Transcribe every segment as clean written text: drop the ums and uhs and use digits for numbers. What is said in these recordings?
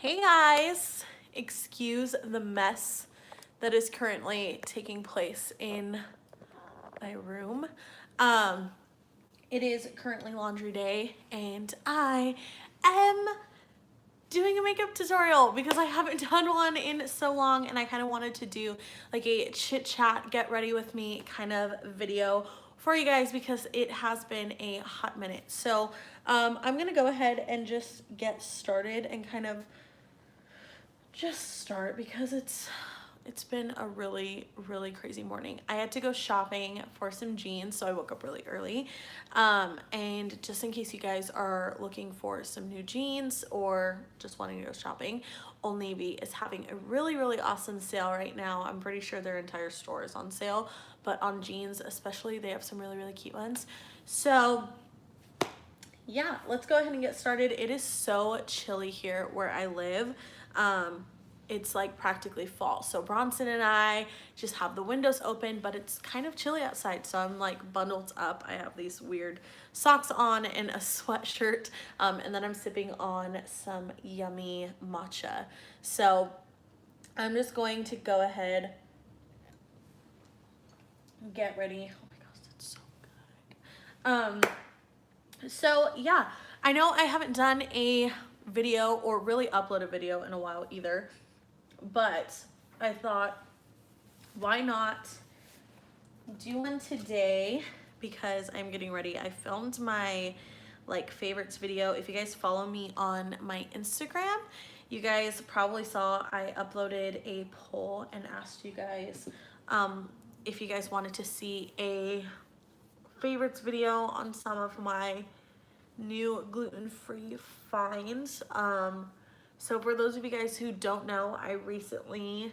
Hey guys, excuse the mess that is currently taking place in my room. It is currently laundry day and I am doing a makeup tutorial because I haven't done one in so long, and I kind of wanted to do like a chit chat, get ready with me kind of video for you guys because it has been a hot minute. So I'm gonna go ahead and just get started and kind of just start because it's been a really crazy morning. I had to go shopping for some jeans, so I woke up really early. And just in case you guys are looking for some new jeans or just wanting to go shopping, Old Navy is having a really awesome sale right now. I'm pretty sure their entire store is on sale, but on jeans especially, they have some really cute ones. So yeah, let's go ahead and get started. It is so chilly here where I live. It's like practically fall. So Bronson and I just have the windows open, but it's kind of chilly outside. So I'm like bundled up. I have these weird socks on and a sweatshirt. And then I'm sipping on some yummy matcha. So I'm just going to go ahead and get ready. Oh my gosh, that's so good. So yeah, I know I haven't done a video or really upload a video in a while either, but I thought, why not do one today because I'm getting ready. I filmed my like favorites video. If you guys follow me on my Instagram, you guys probably saw I uploaded a poll and asked you guys if you guys wanted to see a favorites video on some of my new gluten-free finds. So for those of you guys who don't know, I recently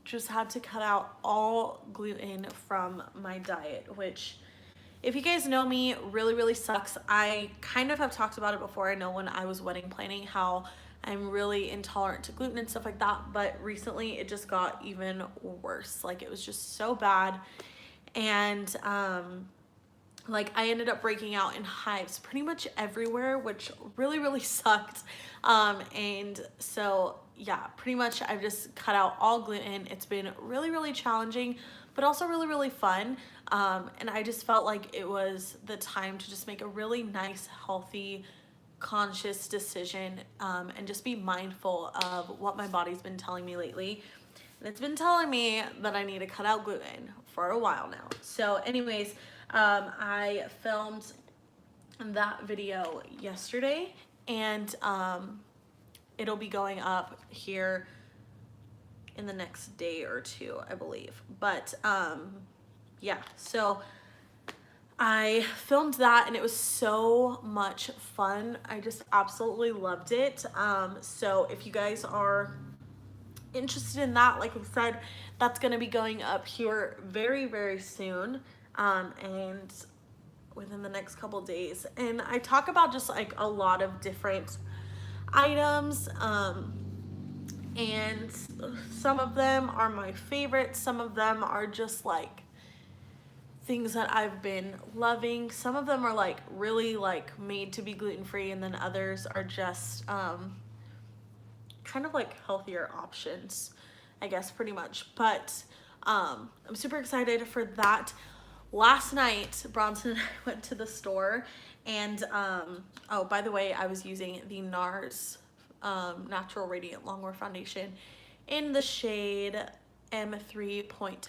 just had to cut out all gluten from my diet, which if you guys know me, really sucks. I kind of have talked about it before. I know when I was wedding planning how I'm really intolerant to gluten and stuff like that, but recently it just got even worse. Like it was just so bad. And like I ended up breaking out in hives pretty much everywhere, which really sucked. And so yeah, pretty much I've just cut out all gluten. It's been really challenging, but also really fun. And I just felt like it was the time to just make a really nice, healthy, conscious decision, and just be mindful of what my body's been telling me lately. And it's been telling me that I need to cut out gluten for a while now. So anyways, I filmed that video yesterday, and it'll be going up here in the next day or two, I believe. But yeah, so I filmed that and it was so much fun. I just absolutely loved it. So if you guys are interested in that, like I said, that's gonna be going up here very soon, and within the next couple days. And I talk about just like a lot of different items, and some of them are my favorites, some of them are just like things that I've been loving, some of them are like really like made to be gluten-free, and then others are just kind of like healthier options, I guess, pretty much. But I'm super excited for that. Last night, Bronson and I went to the store, and oh, by the way, I was using the NARS Natural Radiant Longwear Foundation in the shade M3.5.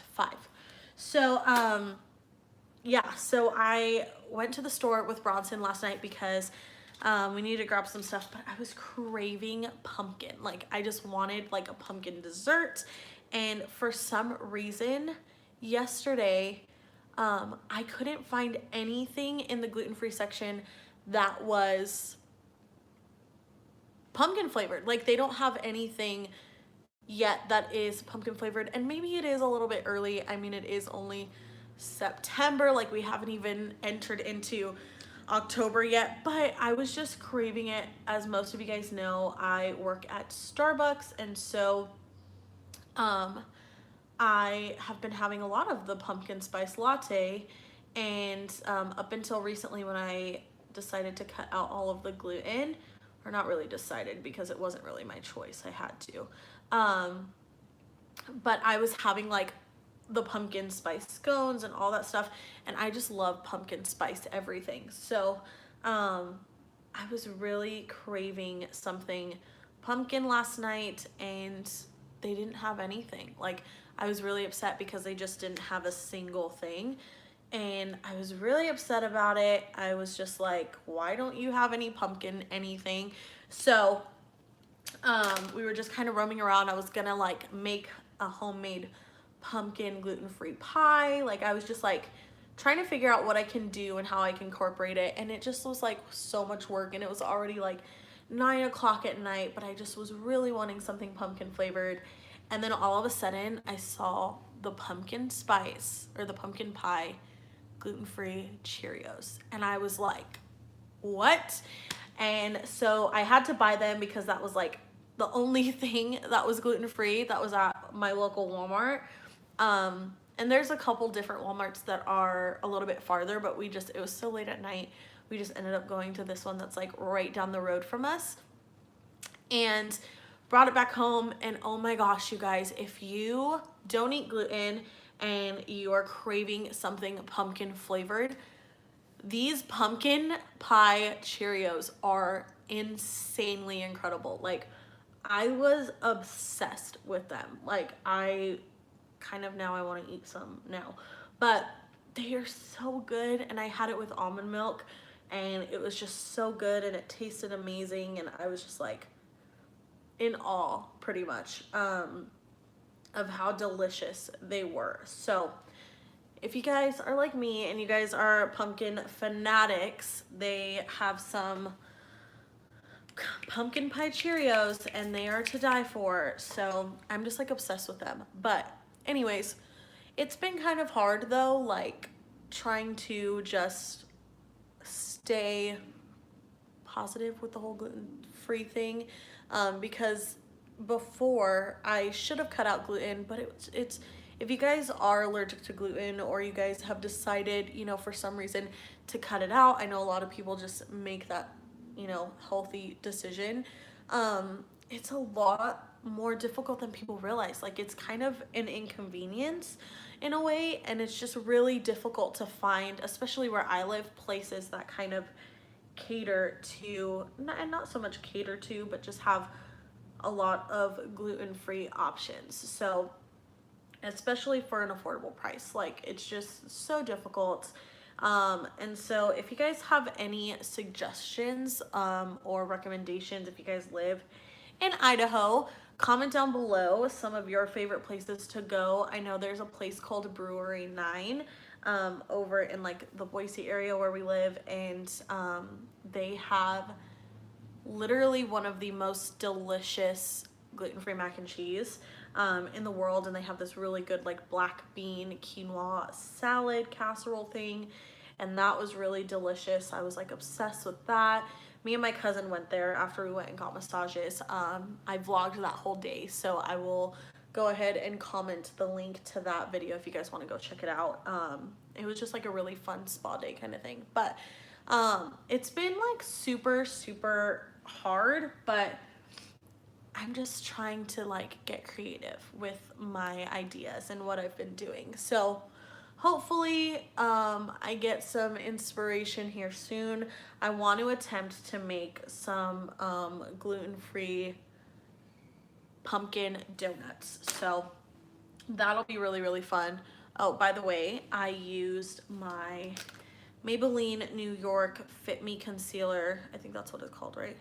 So yeah, so I went to the store with Bronson last night because we needed to grab some stuff, but I was craving pumpkin. Like I just wanted like a pumpkin dessert. And for some reason yesterday, I couldn't find anything in the gluten-free section that was pumpkin flavored. Like they don't have anything yet that is pumpkin flavored, and maybe it is a little bit early. I mean, it is only September, like we haven't even entered into October yet, but I was just craving it. As most of you guys know, I work at Starbucks, and so I have been having a lot of the pumpkin spice latte, and up until recently when I decided to cut out all of the gluten, or not really decided because it wasn't really my choice. I had to. But I was having like the pumpkin spice scones and all that stuff, and I just love pumpkin spice everything. So I was really craving something pumpkin last night, and they didn't have anything. Like, I was really upset because they just didn't have a single thing, and I was really upset about it. I was just like, why don't you have any pumpkin anything? So we were just kind of roaming around. I was gonna like make a homemade pumpkin gluten-free pie. Like, I was just like trying to figure out what I can do and how I can incorporate it, and it just was like so much work, and it was already like 9 o'clock at night, but I just was really wanting something pumpkin flavored. And then all of a sudden I saw the pumpkin spice or the pumpkin pie gluten-free Cheerios, and I was like, what? And so I had to buy them because that was like the only thing that was gluten-free that was at my local Walmart. And there's a couple different Walmarts that are a little bit farther, but it was so late at night, we just ended up going to this one that's like right down the road from us, and brought it back home. And oh my gosh, you guys, if you don't eat gluten and you are craving something pumpkin flavored, these pumpkin pie Cheerios are insanely incredible. Like, I was obsessed with them. Like, I want to eat some now, but they are so good. And I had it with almond milk, and it was just so good, and it tasted amazing, and I was just like in awe pretty much of how delicious they were. So if you guys are like me and you guys are pumpkin fanatics, they have some pumpkin pie Cheerios, and they are to die for. So I'm just like obsessed with them. But anyways, it's been kind of hard though, like trying to just stay positive with the whole gluten-free thing, because before I should have cut out gluten, but it's if you guys are allergic to gluten, or you guys have decided, you know, for some reason to cut it out, I know a lot of people just make that, you know, healthy decision. It's a lot more difficult than people realize. Like, it's kind of an inconvenience in a way, and it's just really difficult to find, especially where I live, places that kind of cater to, not so much cater to, but just have a lot of gluten-free options. So especially for an affordable price, like, it's just so difficult. And so if you guys have any suggestions or recommendations, if you guys live in Idaho, comment down below some of your favorite places to go. I know there's a place called Brewery 9 over in like the Boise area where we live, and they have literally one of the most delicious gluten-free mac and cheese in the world, and they have this really good like black bean quinoa salad casserole thing, and that was really delicious. I was like obsessed with that. Me and my cousin went there after we went and got massages. I vlogged that whole day, so I will go ahead and comment the link to that video if you guys want to go check it out. It was just like a really fun spa day kind of thing. But it's been like super hard, but I'm just trying to like get creative with my ideas and what I've been doing. So hopefully I get some inspiration here soon. I want to attempt to make some gluten-free pumpkin donuts. So that'll be really fun. Oh, by the way, I used my Maybelline New York Fit Me Concealer. I think that's what it's called, right?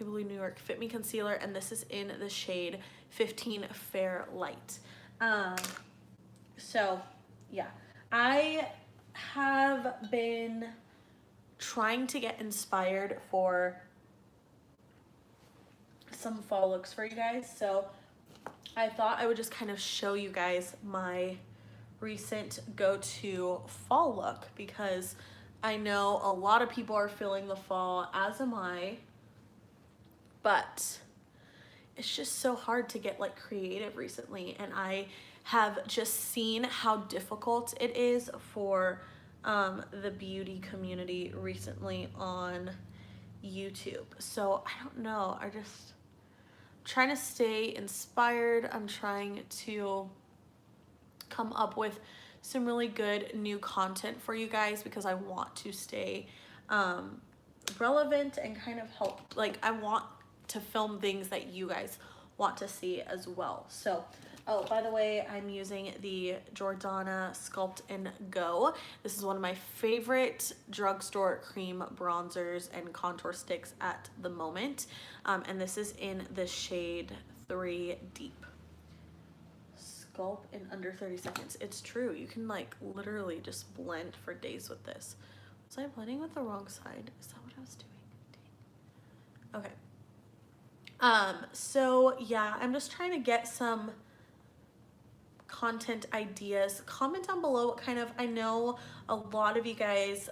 Maybelline New York Fit Me Concealer, and this is in the shade 15 Fair Light. So yeah, I have been trying to get inspired for some fall looks for you guys, so I thought I would just kind of show you guys my recent go-to fall look, because I know a lot of people are feeling the fall, as am I, but it's just so hard to get like creative recently, and I have just seen how difficult it is for the beauty community recently on YouTube. So I don't know, I just trying to stay inspired. I'm trying to come up with some really good new content for you guys because I want to stay relevant and kind of help, like I want to film things that you guys want to see as well. So, oh, by the way, I'm using the Jordana Sculpt and Go. This is one of my favorite drugstore cream bronzers and contour sticks at the moment. And this is in the shade 3 Deep. Sculpt in under 30 seconds. It's true. You can like literally just blend for days with this. Was I blending with the wrong side? Is that what I was doing? Dang. Okay. So yeah, I'm just trying to get some content ideas. Comment down below what kind of, I know a lot of you guys,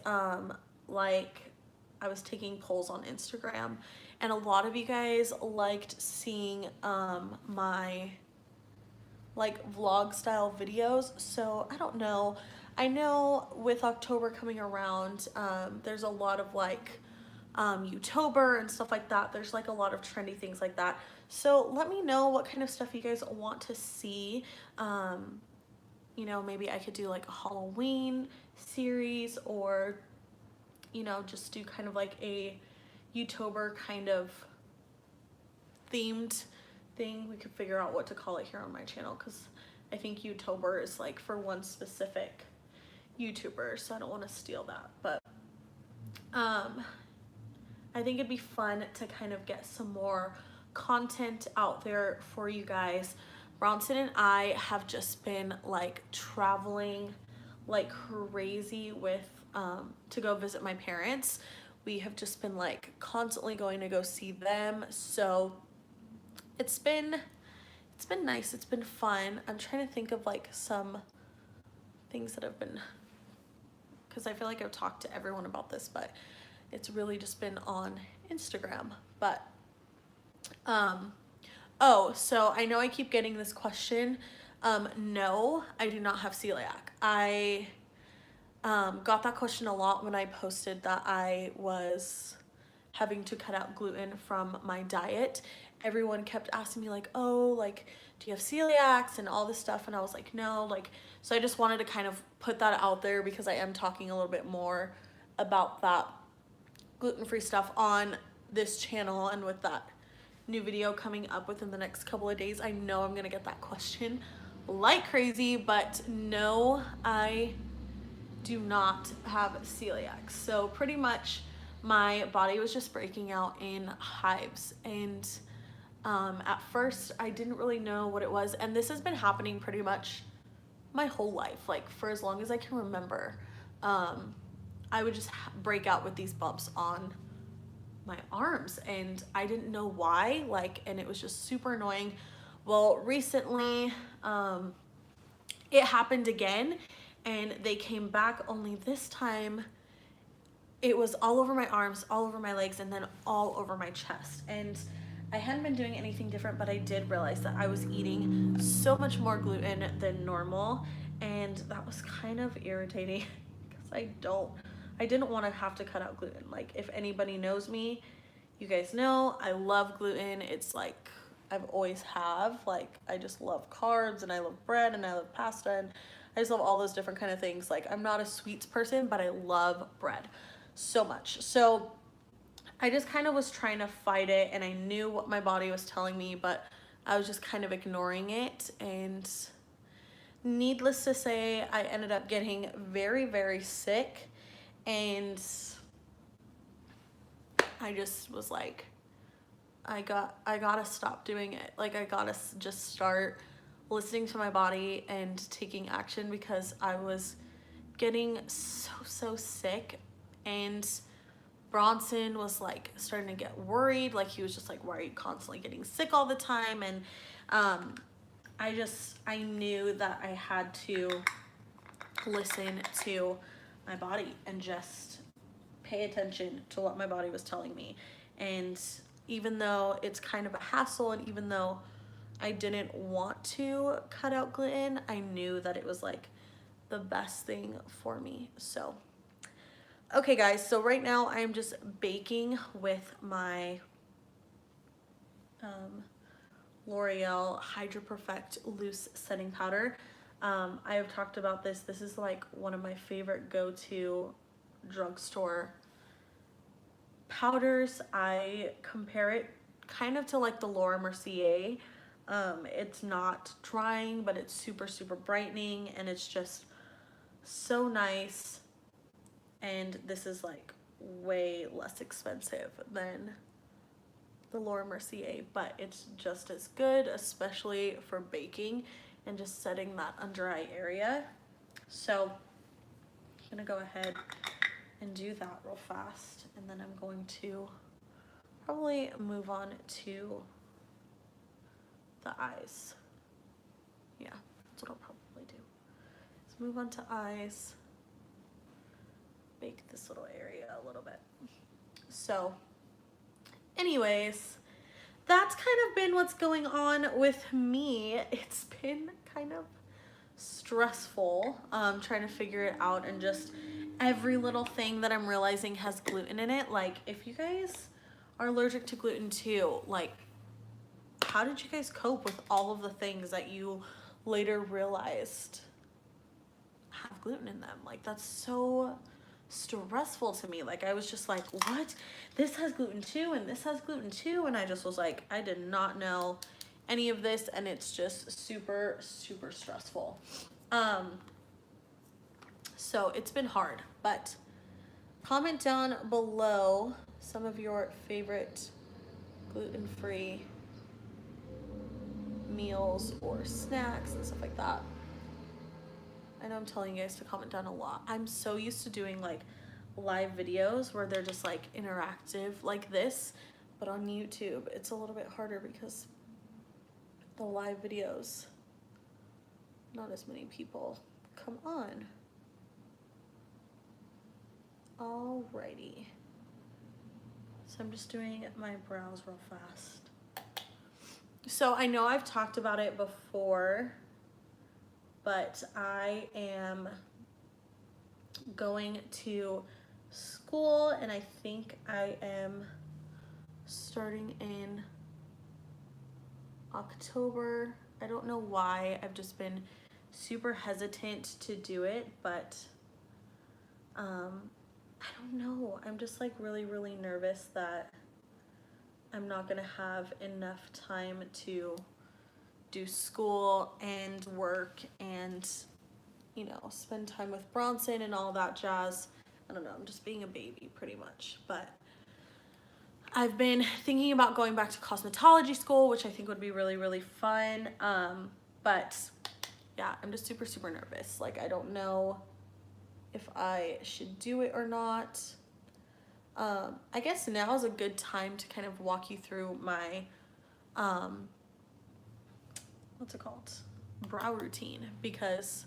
like I was taking polls on Instagram and a lot of you guys liked seeing, my like vlog style videos. So I don't know. I know with October coming around, there's a lot of like, YouTuber and stuff like that. There's like a lot of trendy things like that. So let me know what kind of stuff you guys want to see. You know, maybe I could do like a Halloween series or, you know, just do kind of like a YouTuber kind of themed thing. We could figure out what to call it here on my channel because I think YouTuber is like for one specific YouTuber, so I don't want to steal that. But I think it'd be fun to kind of get some more content out there for you guys. Bronson and I have just been like traveling like crazy with to go visit my parents. We have just been like constantly going to go see them. So it's been nice. It's been fun. I'm trying to think of like some things that have been, because I feel like I've talked to everyone about this, but it's really just been on Instagram. But oh, so I know I keep getting this question. No, I do not have celiac. I got that question a lot when I posted that I was having to cut out gluten from my diet. Everyone kept asking me like, oh, like, do you have celiacs and all this stuff? And I was like, no, like, so I just wanted to kind of put that out there because I am talking a little bit more about that gluten-free stuff on this channel, and with that new video coming up within the next couple of days, I know I'm gonna get that question like crazy. But no, I do not have celiac. So pretty much my body was just breaking out in hives, and at first I didn't really know what it was, and this has been happening pretty much my whole life, like for as long as I can remember. I would just break out with these bumps on my arms and I didn't know why, like, and it was just super annoying. Well, recently it happened again and they came back, only this time it was all over my arms, all over my legs, and then all over my chest. And I hadn't been doing anything different, but I did realize that I was eating so much more gluten than normal, and that was kind of irritating because I didn't want to have to cut out gluten. Like, if anybody knows me, you guys know I love gluten. It's like I've always have. Like, I just love carbs and I love bread and I love pasta and I just love all those different kind of things. Like, I'm not a sweets person, but I love bread so much. So I just kind of was trying to fight it, and I knew what my body was telling me, but I was just kind of ignoring it. And needless to say, I ended up getting very, very sick, and I just was like, I gotta stop doing it. Like, I gotta just start listening to my body and taking action, because I was getting so sick. And Bronson was like starting to get worried. Like, he was just like, why are you constantly getting sick all the time? And I knew that I had to listen to my body and just pay attention to what my body was telling me. And even though it's kind of a hassle, and even though I didn't want to cut out gluten, I knew that it was like the best thing for me. So Okay guys, so right now I'm just baking with my L'Oreal Hydro Perfect Loose Setting Powder. I have talked about this. This is like one of my favorite go-to drugstore powders. I compare it kind of to like the Laura Mercier. It's not drying, but it's super, super brightening, and it's just so nice. And this is like way less expensive than the Laura Mercier, but it's just as good, especially for baking and just setting that under eye area. So I'm gonna go ahead and do that real fast, and then I'm going to probably move on to the eyes. Yeah, that's what I'll probably do. Let's move on to eyes, bake this little area a little bit. So anyways, that's kind of been what's going on with me. It's been kind of stressful trying to figure it out, and just every little thing that I'm realizing has gluten in it. Like, if you guys are allergic to gluten too, like, how did you guys cope with all of the things that you later realized have gluten in them? Like, that's so stressful to me. Like, I was just like, what? This has gluten too, and this has gluten too, and I just was like, I did not know any of this, and it's just super, super stressful. So it's been hard, but comment down below some of your favorite gluten-free meals or snacks and stuff like that. I know I'm telling you guys to comment down a lot. I'm so used to doing like live videos where they're just like interactive like this, but on YouTube it's a little bit harder because the live videos, not as many people come on. Alrighty. So I'm just doing my brows real fast. So I know I've talked about it before, but I am going to school, and I think I am starting in October. I don't know why. I've just been super hesitant to do it, but I don't know. I'm just like really, really nervous that I'm not gonna have enough time to do school and work and, you know, spend time with Bronson and all that jazz. I don't know, I'm just being a baby pretty much. But I've been thinking about going back to cosmetology school, which I think would be really, really fun. But yeah, I'm just super, super nervous. Like, I don't know if I should do it or not. I guess now is a good time to kind of walk you through my, what's it called? Brow routine, because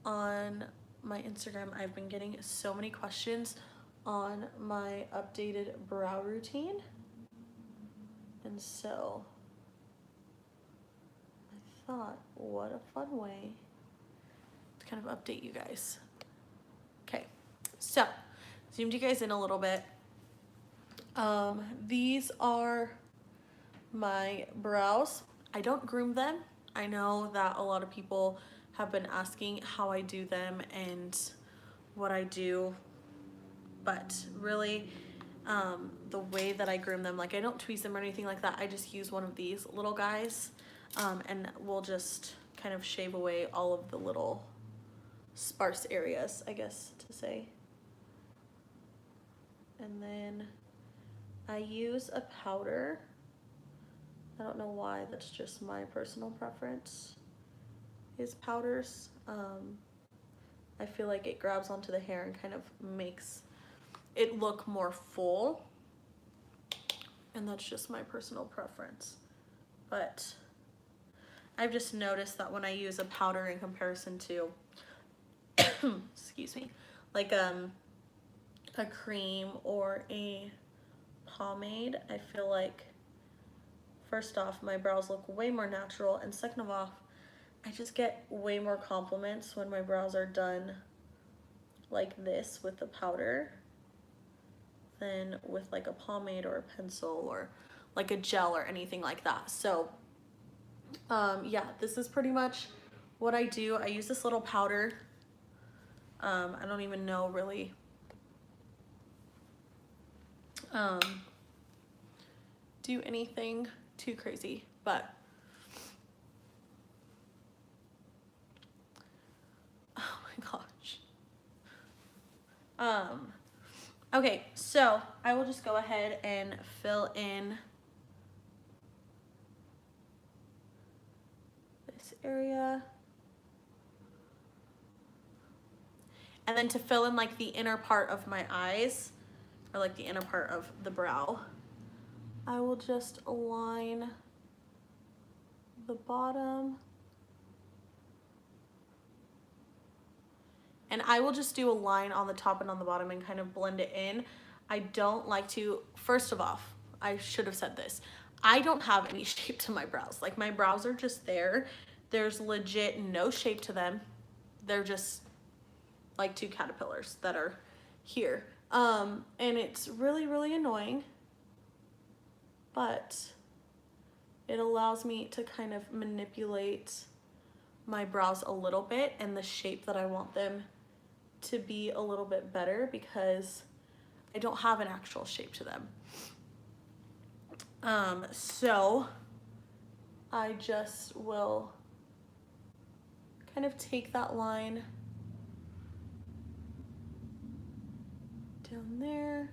on my Instagram, I've been getting so many questions on my updated brow routine. And so I thought, what a fun way to kind of update you guys. Okay, so zoomed you guys in a little bit. These are my brows. I don't groom them. I know that a lot of people have been asking how I do them and what I do, but really the way that I groom them, like, I don't tweeze them or anything like that. I just use one of these little guys, and we'll just kind of shave away all of the little sparse areas, I guess to say. And then I use a powder. I don't know why, that's just my personal preference, is powders. I feel like it grabs onto the hair and kind of makes it look more full, and that's just my personal preference. But I've just noticed that when I use a powder in comparison to excuse me, like a cream or a pomade, I feel like, first off, my brows look way more natural, and second of all, I just get way more compliments when my brows are done like this with the powder than with like a pomade or a pencil or like a gel or anything like that. So yeah, this is pretty much what I do. I use this little powder. I don't even know really do anything too crazy, but oh my gosh. Okay, so I will just go ahead and fill in this area. And then to fill in like the inner part of my eyes, or like the inner part of the brow, I will just align the bottom. And I will just do a line on the top and on the bottom and kind of blend it in. I don't like to, first of all, I should have said this. I don't have any shape to my brows. Like my brows are just there. There's legit no shape to them. They're just like two caterpillars that are here. And it's really, really annoying, but it allows me to kind of manipulate my brows a little bit and the shape that I want them to be a little bit better because I don't have an actual shape to them. So I just will kind of take that line down there.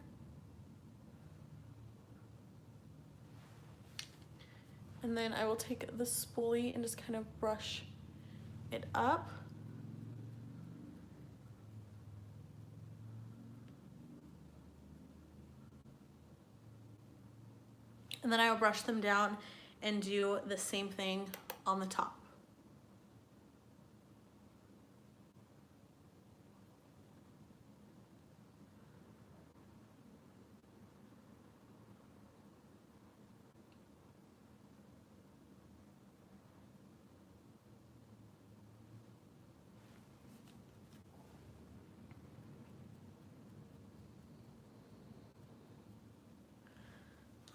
And then I will take the spoolie and just kind of brush it up. And then I will brush them down and do the same thing on the top.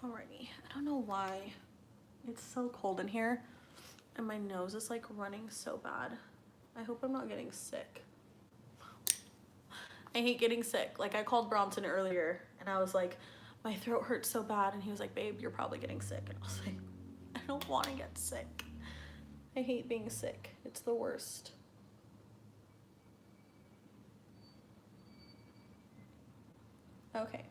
Alrighty, I don't know why it's so cold in here and my nose is like running so bad. I hope I'm not getting sick. I hate getting sick. Like I called Bronson earlier and I was like, my throat hurts so bad, and he was like, babe, you're probably getting sick. And I was like, I don't want to get sick. I hate being sick. It's the worst. Okay.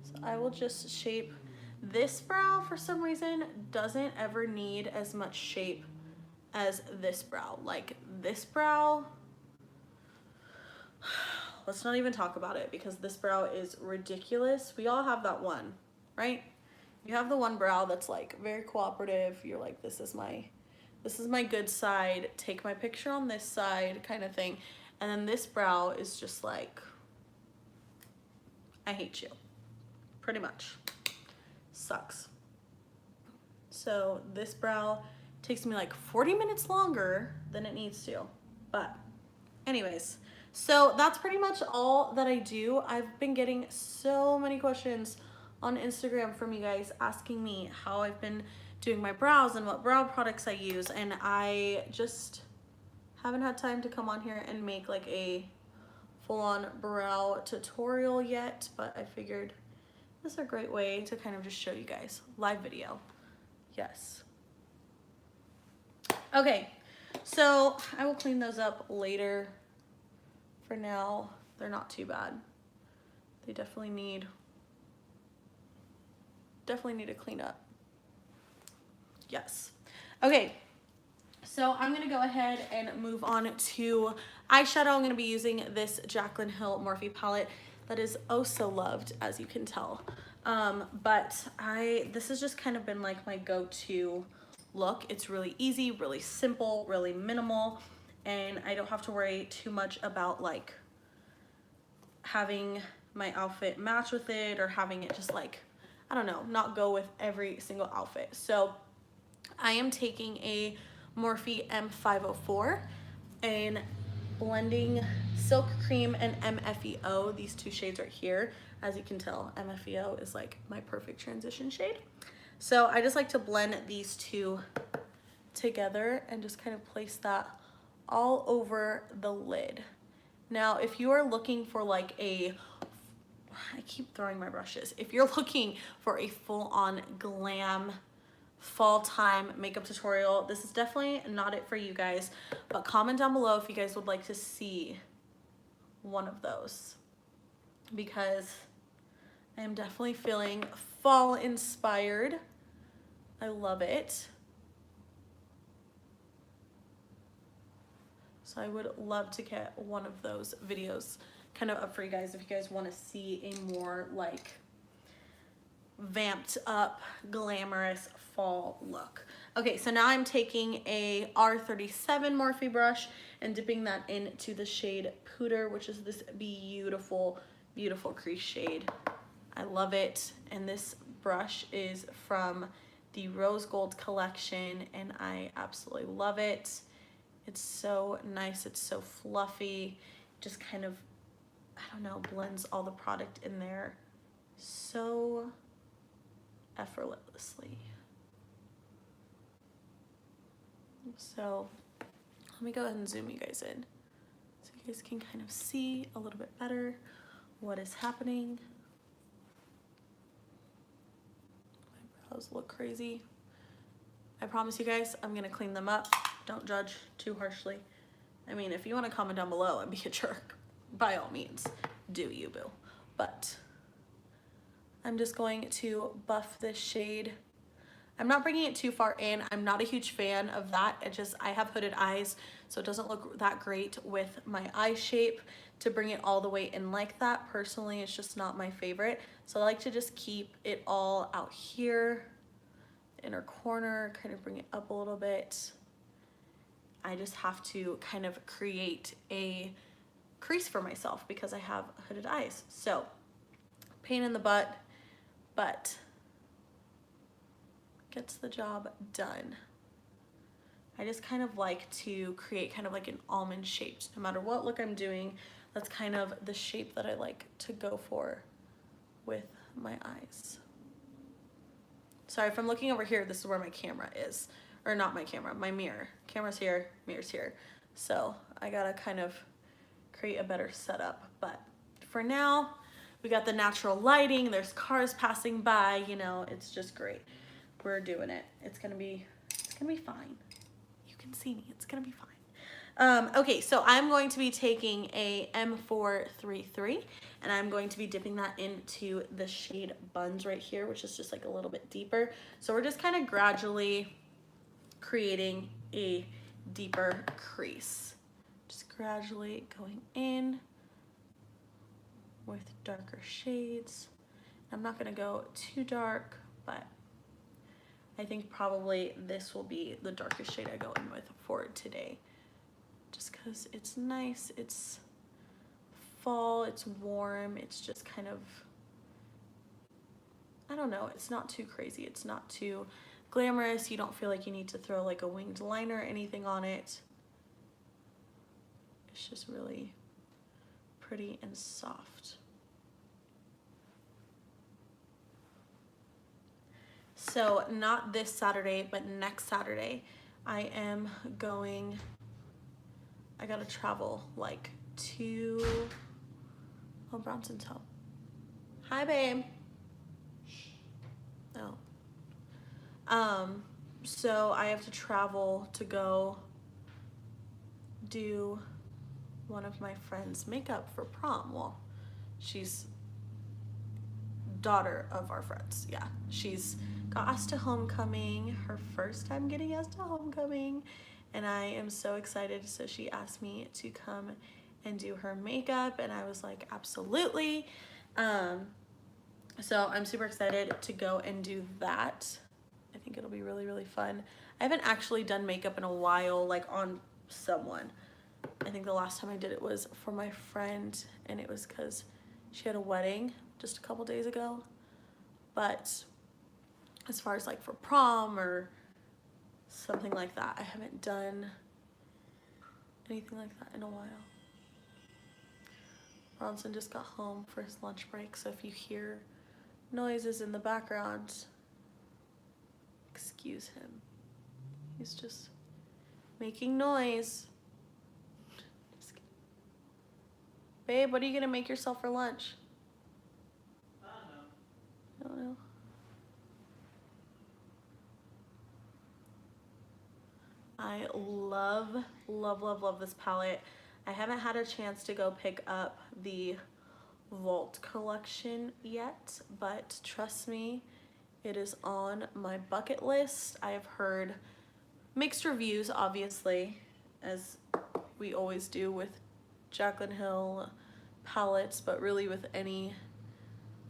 So I will just shape this brow. For some reason doesn't ever need as much shape as this brow. Like this brow, let's not even talk about it because this brow is ridiculous. We all have that one, right? You have the one brow that's like very cooperative. You're like, this is my good side. Take my picture on this side kind of thing. And then this brow is just like, I hate you. Pretty much. Sucks. So this brow takes me like 40 minutes longer than it needs to. But anyways, so that's pretty much all that I do. I've been getting so many questions on Instagram from you guys asking me how I've been doing my brows and what brow products I use, and I just haven't had time to come on here and make like a full-on brow tutorial yet, but I figured this is a great way to kind of just show you guys live video. Yes. Okay, so I will clean those up later. For now, they're not too bad. They definitely need a clean up. Yes. Okay, so I'm gonna go ahead and move on to eyeshadow. I'm gonna be using this Jaclyn Hill Morphe palette that is oh so loved, as you can tell. But this has just kind of been like my go-to look. It's really easy, really simple, really minimal, and I don't have to worry too much about like having my outfit match with it or having it just like, I don't know, not go with every single outfit. So I am taking a Morphe M504, and blending Silk Cream and MFEO, these two shades right here. As you can tell, MFEO is like my perfect transition shade. So I just like to blend these two together and just kind of place that all over the lid. Now, if you are looking for like I keep throwing my brushes. If you're looking for a full-on glam fall time makeup tutorial, this is definitely not it for you guys, but comment down below if you guys would like to see one of those, because I am definitely feeling fall inspired. I love it. So I would love to get one of those videos kind of up for you guys if you guys want to see a more like vamped up, glamorous fall look. Okay, so now I'm taking a R37 Morphe brush and dipping that into the shade Pooter, which is this beautiful, beautiful crease shade. I love it. And this brush is from the Rose Gold collection, and I absolutely love it. It's so nice. It's so fluffy. Just kind of, I don't know, blends all the product in there so effortlessly. So let me go ahead and zoom you guys in so you guys can kind of see a little bit better what is happening. My brows look crazy. I promise you guys, I'm gonna clean them up. Don't judge too harshly. I mean, if you want to comment down below and be a jerk, by all means, do you, boo. But I'm just going to buff this shade. I'm not bringing it too far in. I'm not a huge fan of that. I have hooded eyes, so it doesn't look that great with my eye shape to bring it all the way in like that. Personally, it's just not my favorite. So I like to just keep it all out here, inner corner, kind of bring it up a little bit. I just have to kind of create a crease for myself because I have hooded eyes. So pain in the butt, but gets the job done. I just kind of like to create kind of like an almond shape. No matter what look I'm doing, that's kind of the shape that I like to go for with my eyes. Sorry, if I'm looking over here, this is where my camera is. Or not my camera, my mirror. Camera's here, mirror's here. So I gotta kind of create a better setup. But for now, we got the natural lighting, there's cars passing by, you know, it's just great. We're doing it. It's gonna be fine. You can see me, it's gonna be fine. Okay, so I'm going to be taking a M433 and I'm going to be dipping that into the shade Buns right here, which is just like a little bit deeper. So we're just kind of gradually creating a deeper crease. Just gradually going in with darker shades. I'm not gonna go too dark, but I think probably this will be the darkest shade I go in with for today. Just because it's nice, it's fall, it's warm, it's just kind of, I don't know, it's not too crazy, it's not too glamorous. You don't feel like you need to throw like a winged liner or anything on it. It's just really pretty and soft. So not this Saturday, but next Saturday, I gotta travel like to, oh, Bronson's home. Hi, babe. Oh. So I have to travel to go do one of my friends' makeup for prom. Well, she's daughter of our friends. Yeah, she's got asked to homecoming, her first time getting asked to homecoming, and I am so excited. So she asked me to come and do her makeup, and I was like, absolutely. So I'm super excited to go and do that. I think it'll be really, really fun. I haven't actually done makeup in a while, like on someone. I think the last time I did it was for my friend, and it was because she had a wedding just a couple days ago. But as far as like for prom or something like that, I haven't done anything like that in a while. Bronson just got home for his lunch break, so if you hear noises in the background, excuse him. He's just making noise. Just kidding. Babe, what are you gonna make yourself for lunch? I don't know. I love, love, love, love this palette. I haven't had a chance to go pick up the Vault collection yet, but trust me, it is on my bucket list. I have heard mixed reviews, obviously, as we always do with Jaclyn Hill palettes, but really with any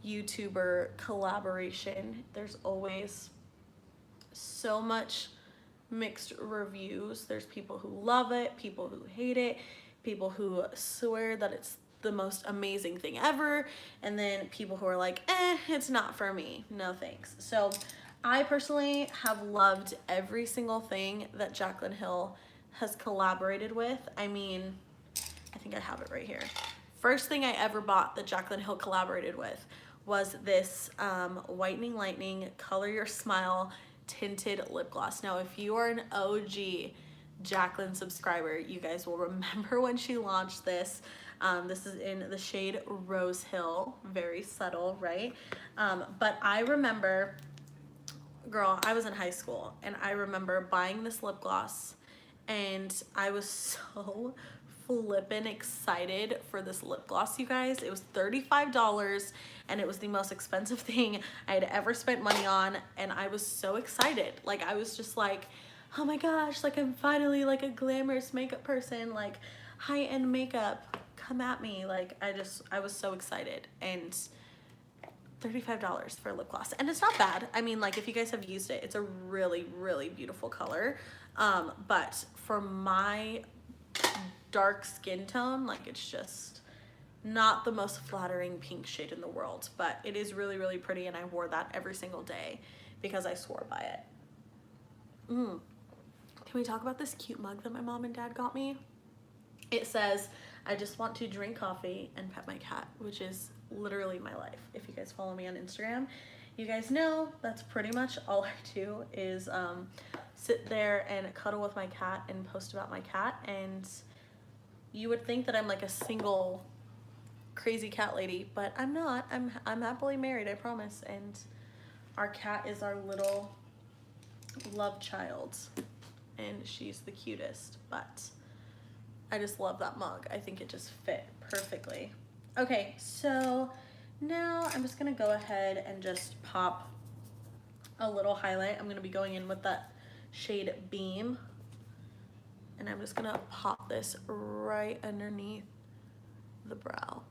YouTuber collaboration, there's always so much mixed reviews. There's people who love it, people who hate it, people who swear that it's the most amazing thing ever, and then people who are like, it's not for me, no thanks. So I personally have loved every single thing that Jaclyn Hill has collaborated with. I mean, I think I have it right here. First thing I ever bought that Jaclyn Hill collaborated with was this Whitening Lightning Color Your Smile tinted lip gloss. Now, if you are an OG Jaclyn subscriber, you guys will remember when she launched this. This is in the shade Rose Hill, very subtle, right? But I remember, girl, I was in high school and I remember buying this lip gloss and I was so flippin' excited for this lip gloss, you guys. It was $35 and it was the most expensive thing I had ever spent money on, and I was so excited. Like, I was just like, oh my gosh, like I'm finally like a glamorous makeup person, like high-end makeup, come at me. Like, I was so excited. And $35 for a lip gloss, and it's not bad. I mean, like, if you guys have used it, it's a really, really beautiful color. But for my dark skin tone, like, it's just not the most flattering pink shade in the world, but it is really, really pretty, and I wore that every single day because I swore by it. Can we talk about this cute mug that my mom and dad got me? It says, I just want to drink coffee and pet my cat, which is literally my life. If you guys follow me on Instagram, you guys know that's pretty much all I do is sit there and cuddle with my cat and post about my cat. And you would think that I'm like a single crazy cat lady, but I'm not. I'm happily married, I promise. And our cat is our little love child, and she's the cutest. But I just love that mug. I think it just fit perfectly. Okay, so now I'm just gonna go ahead and just pop a little highlight. I'm gonna be going in with that shade Beam, and I'm just gonna pop this right underneath the brow.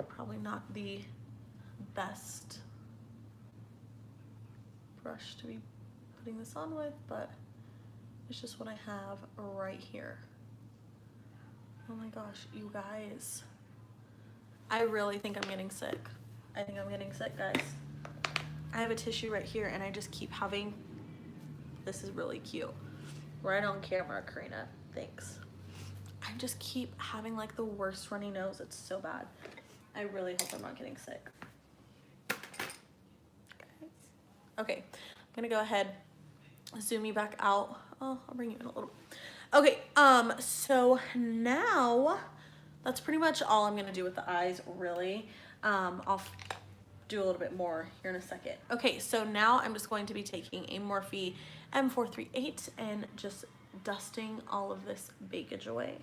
Probably not the best brush to be putting this on with, but it's just what I have right here. Oh my gosh, you guys. I really think I'm getting sick. I think I'm getting sick, guys. I have a tissue right here and I just keep having, this is really cute. Right on camera, Karina, thanks. I just keep having like the worst runny nose. It's so bad. I really hope I'm not getting sick. Okay, I'm gonna go ahead, zoom you back out. Oh, I'll bring you in a little. Okay, so now that's pretty much all I'm gonna do with the eyes, really. I'll do a little bit more here in a second. Okay, so now I'm just going to be taking a Morphe M438 and just dusting all of this bakage away.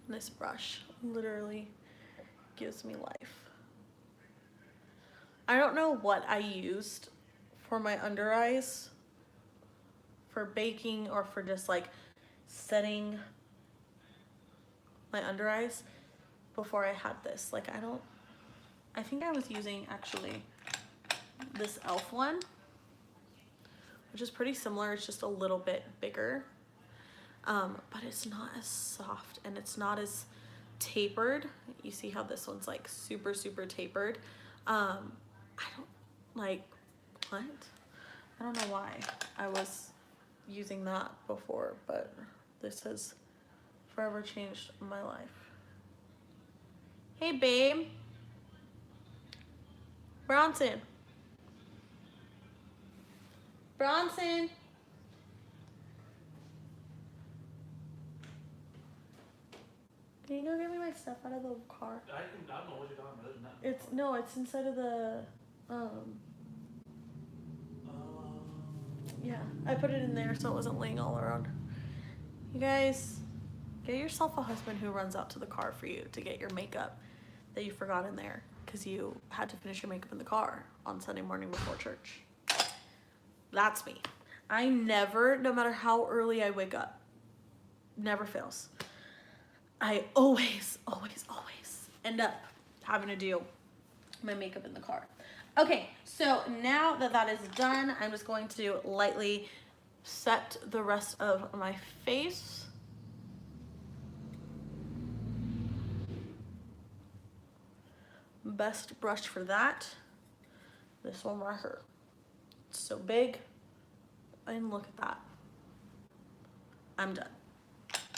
This brush literally gives me life. I don't know what I used for my under eyes for baking or for just like setting my under eyes before I had this. Like, I think I was using actually this e.l.f. one, which is pretty similar. It's just a little bit bigger. but it's not as soft and it's not as tapered. You see how this one's like super, super tapered. I don't like, what? I don't know why I was using that before, but this has forever changed my life. Hey, babe. Bronson. Bronson. Can you go get me my stuff out of the car? I don't know what you're talking about. It's inside of the, yeah, I put it in there so it wasn't laying all around. You guys, get yourself a husband who runs out to the car for you to get your makeup that you forgot in there because you had to finish your makeup in the car on Sunday morning before church. That's me. I never, no matter how early I wake up, never fails. I always end up having to do my makeup in the car. Okay, so now that that is done, I'm just going to lightly set the rest of my face. Best brush for that, this one right here. It's so big, and look at that. I'm done.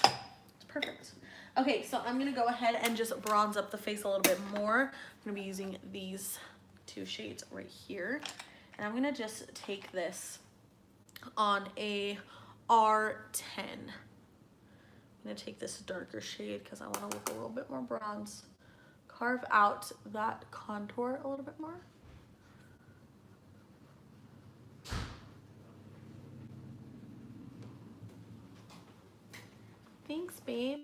It's perfect. Okay, so I'm gonna go ahead and just bronze up the face a little bit more. I'm gonna be using these two shades right here. And I'm gonna just take this on a R10. I'm gonna take this darker shade because I wanna look a little bit more bronze. Carve out that contour a little bit more. Thanks, babe.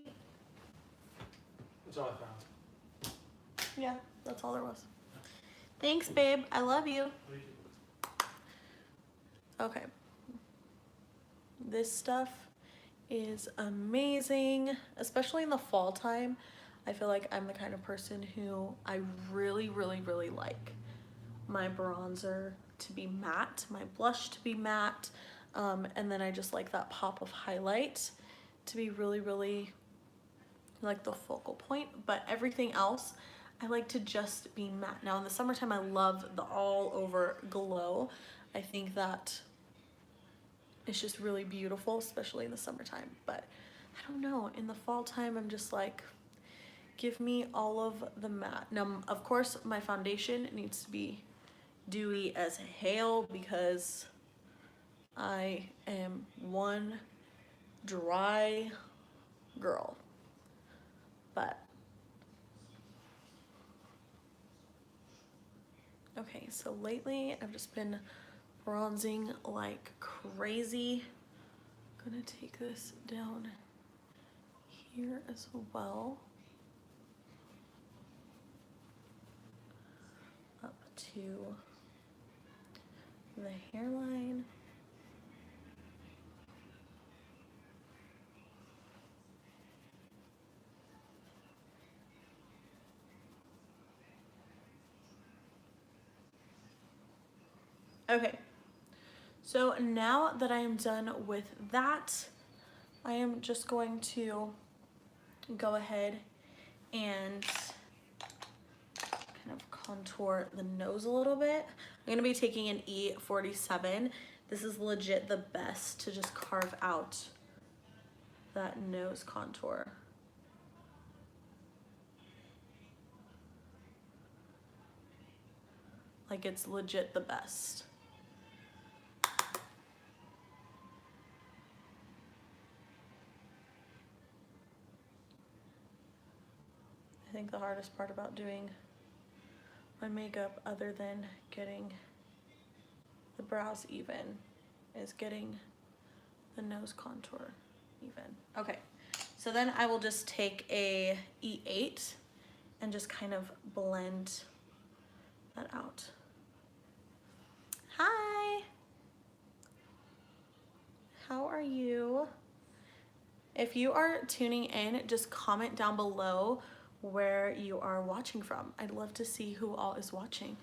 That's all I found. Yeah, that's all there was. Thanks, babe. I love you. Okay. This stuff is amazing, especially in the fall time. I feel like I'm the kind of person who I really like my bronzer to be matte, my blush to be matte, and then I just like that pop of highlight to be really like the focal point, but everything else I like to just be matte. Now in the summertime I love the all over glow. I think that it's just really beautiful, especially in the summertime, but I don't know, in the fall time I'm just like, give me all of the matte. Now of course my foundation needs to be dewy as hail because I am one dry girl. But okay, so lately I've just been bronzing like crazy. I'm gonna take this down here as well, up to the hairline. Okay, so now that I am done with that, I am just going to go ahead and kind of contour the nose a little bit. I'm gonna be taking an E47. This is legit the best to just carve out that nose contour. Like, it's legit the best. I think the hardest part about doing my makeup, other than getting the brows even, is getting the nose contour even. Okay, so then I will just take a E8 and just kind of blend that out. Hi, how are you? If you are tuning in, just comment down below where you are watching from. I'd love to see who all is watching.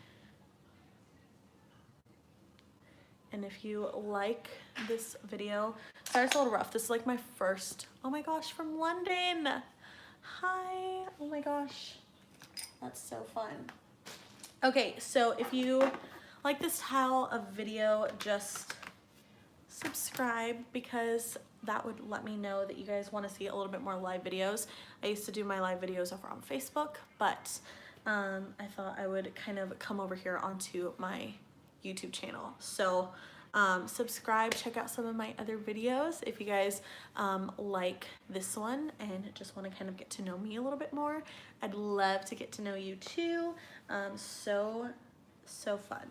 And if you like this video, sorry it's a little rough. This is like my first, oh my gosh, from London. Hi, oh my gosh, that's so fun. Okay, so if you like this style of video, just subscribe because that would let me know that you guys want to see a little bit more live videos. I used to do my live videos over on Facebook, but I thought I would kind of come over here onto my YouTube channel. So subscribe, check out some of my other videos if you guys like this one and just want to kind of get to know me a little bit more. I'd love to get to know you too. So fun.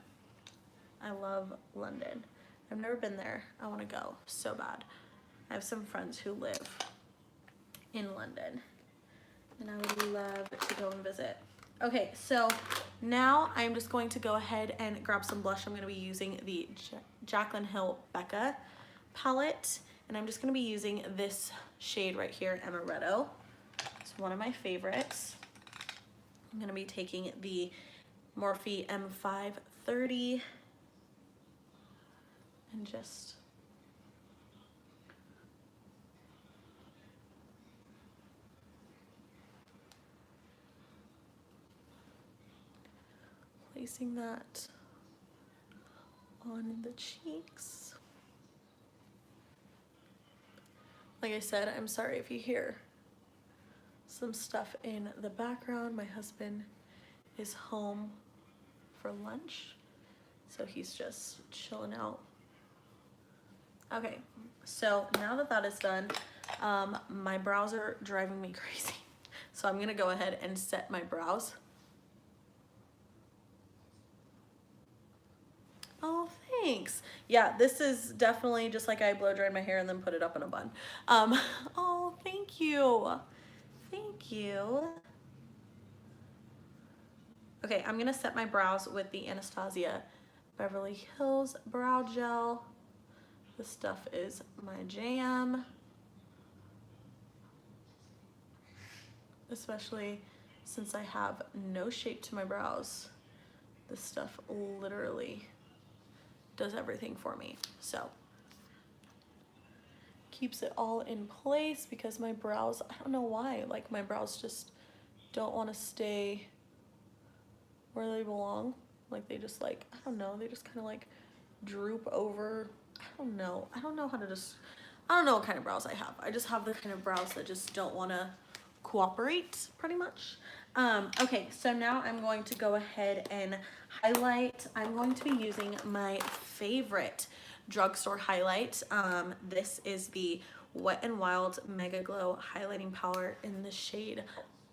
I love London. I've never been there. I want to go so bad. I have some friends who live in London and I would love to go and visit. Okay, so now I'm just going to go ahead and grab some blush. I'm going to be using the Jaclyn Hill Becca palette, and I'm just going to be using this shade right here, Amaretto. It's one of my favorites. I'm going to be taking the Morphe M530 and just placing that on the cheeks. Like I said, I'm sorry if you hear some stuff in the background. My husband is home for lunch, so he's just chilling out. Okay, so now that that is done, my brows are driving me crazy. So I'm gonna go ahead and set my brows. Oh, thanks. Yeah, this is definitely just like I blow dried my hair and then put it up in a bun. Oh, thank you. Thank you. Okay, I'm gonna set my brows with the Anastasia Beverly Hills Brow Gel. This stuff is my jam. Especially since I have no shape to my brows. This stuff literally does everything for me. So keeps it all in place because my brows, I don't know why, like my brows just don't want to stay where they belong. Like they just like, I don't know, they just kind of like droop over. I don't know how to just, I don't know what kind of brows I have. I just have the kind of brows that just don't want to cooperate pretty much. Okay, so now I'm going to go ahead and highlight. I'm going to be using my favorite drugstore highlight. This is the Wet n Wild Mega Glow highlighting powder in the shade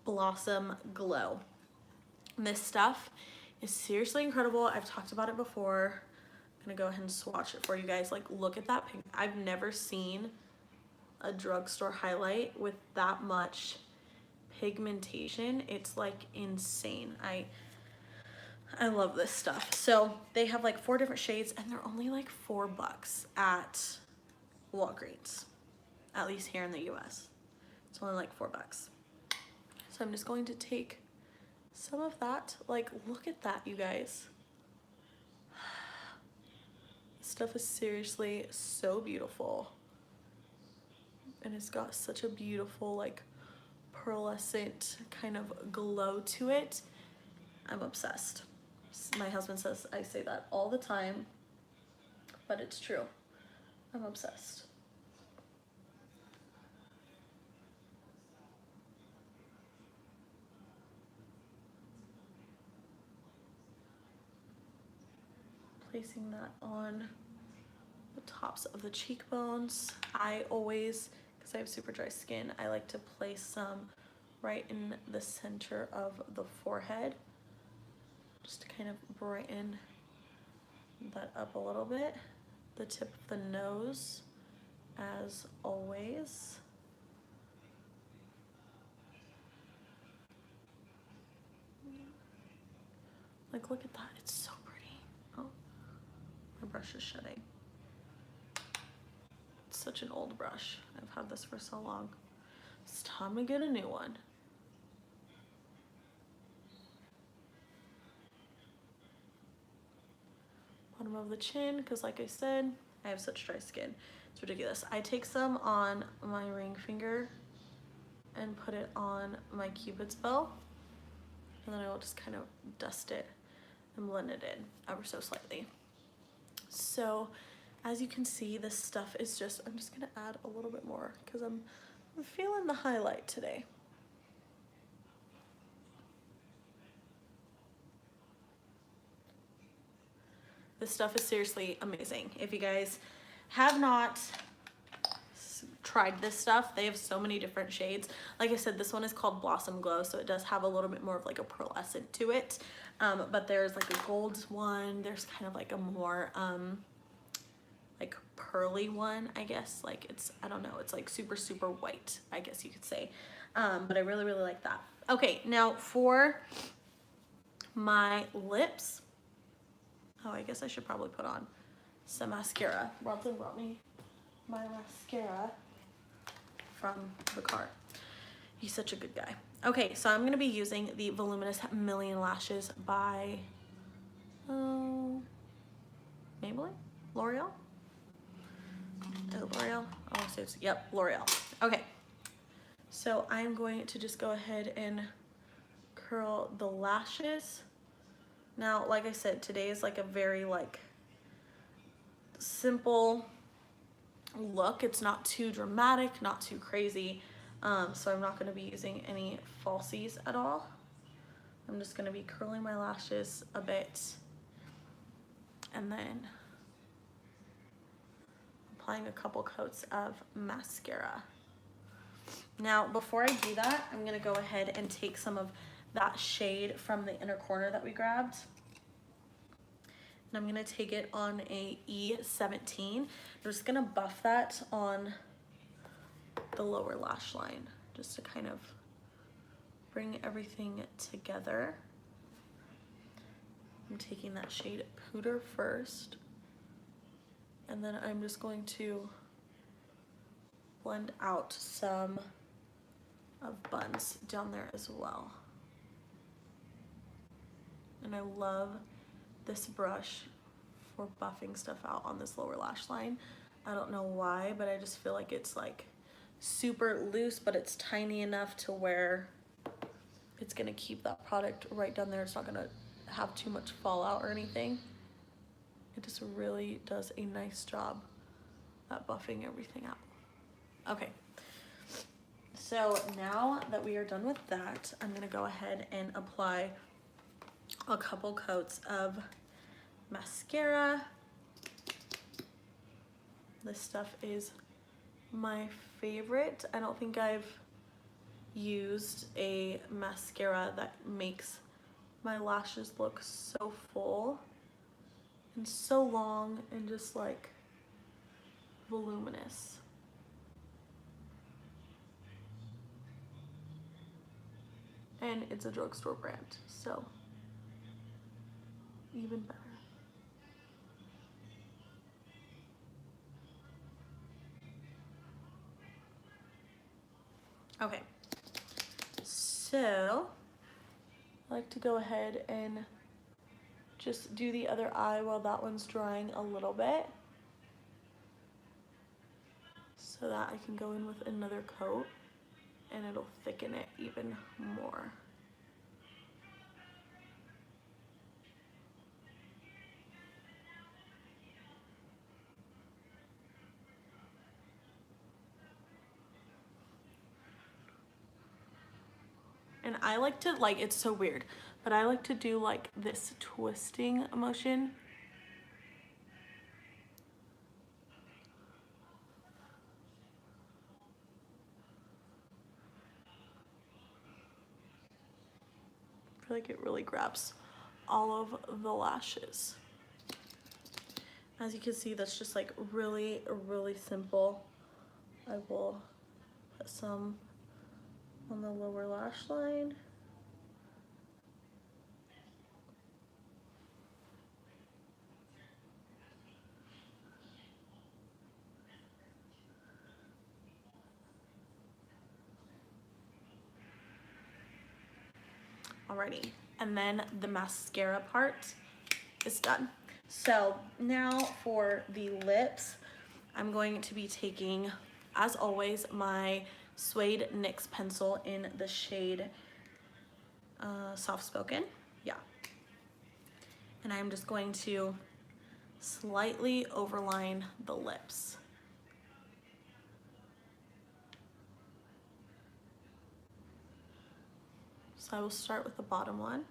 Blossom Glow. This stuff is seriously incredible. I've talked about it before. I'm gonna go ahead and swatch it for you guys. Like, look at that pink. I've never seen a drugstore highlight with that much pigmentation. It's like insane. I love this stuff. So they have like 4 different shades and they're only like $4 at Walgreens, at least here in the US. It's only like $4. So I'm just going to take some of that. Like, look at that, you guys. This stuff is seriously so beautiful. And it's got such a beautiful like pearlescent kind of glow to it. I'm obsessed. My husband says I say that all the time, but it's true. I'm obsessed. Placing that on the tops of the cheekbones. I always, because I have super dry skin, I like to place some right in the center of the forehead, just to kind of brighten that up a little bit. The tip of the nose, as always. Like, look at that, it's so pretty. Oh, my brush is shedding. It's such an old brush. I've had this for so long. It's time to get a new one. Bottom bottom of the chin because like I said, I have such dry skin. It's ridiculous. I take some on my ring finger and put it on my Cupid's bow. And then I will just kind of dust it and blend it in ever so slightly. So as you can see, this stuff is just, I'm just gonna add a little bit more because I'm feeling the highlight today. This stuff is seriously amazing. If you guys have not tried this stuff, they have so many different shades. Like I said, this one is called Blossom Glow, so it does have a little bit more of like a pearlescent to it. But there's like a gold one, there's kind of like a more like pearly one, I guess. Like it's, I don't know, it's like super, super white, I guess you could say. But I really, really like that. Okay, now for my lips, oh, I guess I should probably put on some mascara. Robson brought me my mascara from the car. He's such a good guy. Okay, so I'm gonna be using the Voluminous Million Lashes by Maybelline? L'Oreal? Is it L'Oreal? I want to say it's, yep, L'Oreal. Okay, so I'm going to just go ahead and curl the lashes. Now, like I said, today is like a very like simple look. It's not too dramatic, not too crazy. So I'm not going to be using any falsies at all. I'm just going to be curling my lashes a bit and then applying a couple coats of mascara. Now, before I do that, I'm going to go ahead and take some of that shade from the inner corner that we grabbed. And I'm gonna take it on a E17. I'm just gonna buff that on the lower lash line, just to kind of bring everything together. I'm taking that shade Pooter first, and then I'm just going to blend out some of Buns down there as well. And I love this brush for buffing stuff out on this lower lash line. I don't know why, but I just feel like it's like super loose, but it's tiny enough to where it's gonna keep that product right down there. It's not gonna have too much fallout or anything. It just really does a nice job at buffing everything out. Okay, so now that we are done with that, I'm gonna go ahead and apply a couple coats of mascara. This stuff is my favorite. I don't think I've used a mascara that makes my lashes look so full and so long and just like voluminous. And it's a drugstore brand, so even better. Okay, so I like to go ahead and just do the other eye while that one's drying a little bit, so that I can go in with another coat and it'll thicken it even more. And I like to, like, it's so weird, but I like to do like this twisting motion. I feel like it really grabs all of the lashes. As you can see, that's just like really, really simple. I will put some on the lower lash line. Alrighty, and then the mascara part is done. So now for the lips, I'm going to be taking, as always, my Suede NYX pencil in the shade Soft Spoken. Yeah. And I'm just going to slightly overline the lips. So I will start with the bottom one.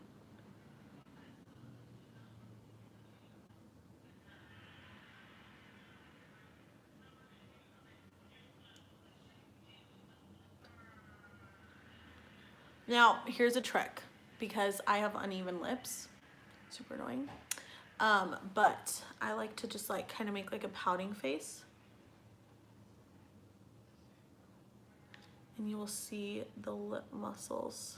Now, here's a trick, because I have uneven lips, super annoying. But I like to just like kind of make like a pouting face. And you will see the lip muscles.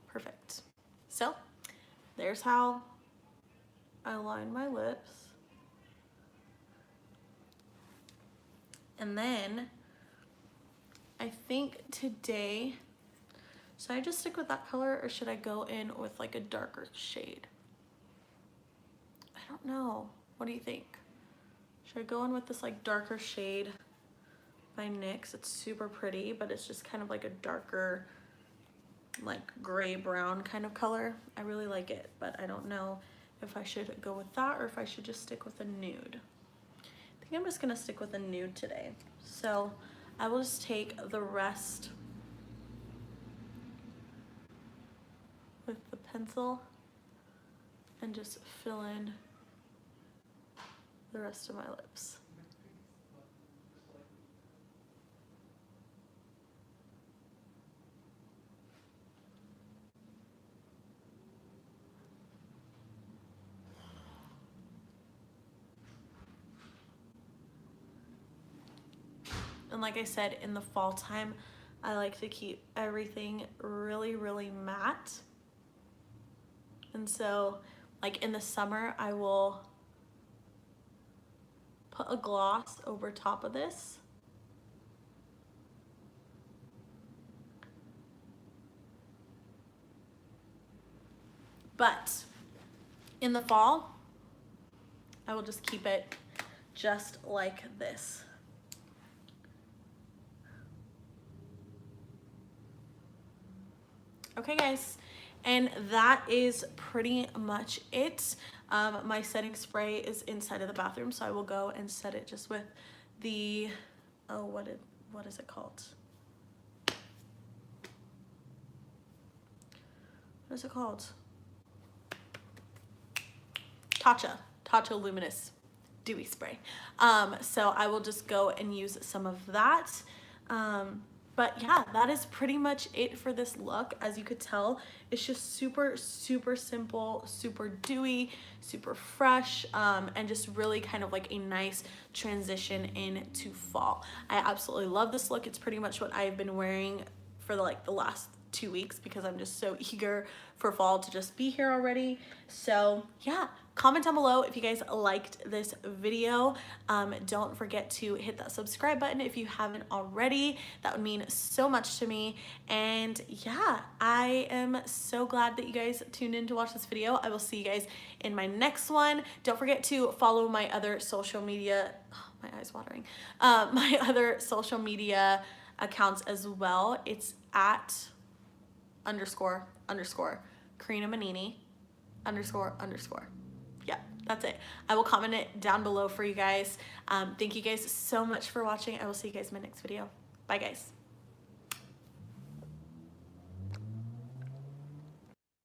Perfect. So there's how I line my lips. And then I think today, should I just stick with that color or should I go in with like a darker shade? I don't know. What do you think? Should I go in with this like darker shade by NYX? It's super pretty, but it's just kind of like a darker, like gray brown kind of color. I really like it, but I don't know if I should go with that or if I should just stick with a nude. I think I'm just gonna stick with a nude today. So I will just take the rest with the pencil and just fill in the rest of my lips. And like I said, in the fall time, I like to keep everything really, really matte. And so, like in the summer, I will put a gloss over top of this. But in the fall, I will just keep it just like this. Okay guys, and that is pretty much it. My setting spray is inside of the bathroom, so I will go and set it just with the, oh, what is it called? What is it called? Tatcha Luminous Dewy Spray. So I will just go and use some of that. But yeah, that is pretty much it for this look. As you could tell, it's just super, super simple, super dewy, super fresh, and just really kind of like a nice transition into fall. I absolutely love this look. It's pretty much what I've been wearing for the last 2 weeks because I'm just so eager for fall to just be here already. So yeah, comment down below if you guys liked this video. Don't forget to hit that subscribe button if you haven't already. That would mean so much to me. And yeah, I am so glad that you guys tuned in to watch this video. I will see you guys in my next one. Don't forget to follow my other social media, oh, my eyes watering, my other social media accounts as well. It's at __ Karina Manini __ yeah, that's it. I will comment it down below for you guys. Thank you guys so much for watching. I will see you guys in my next video. Bye guys.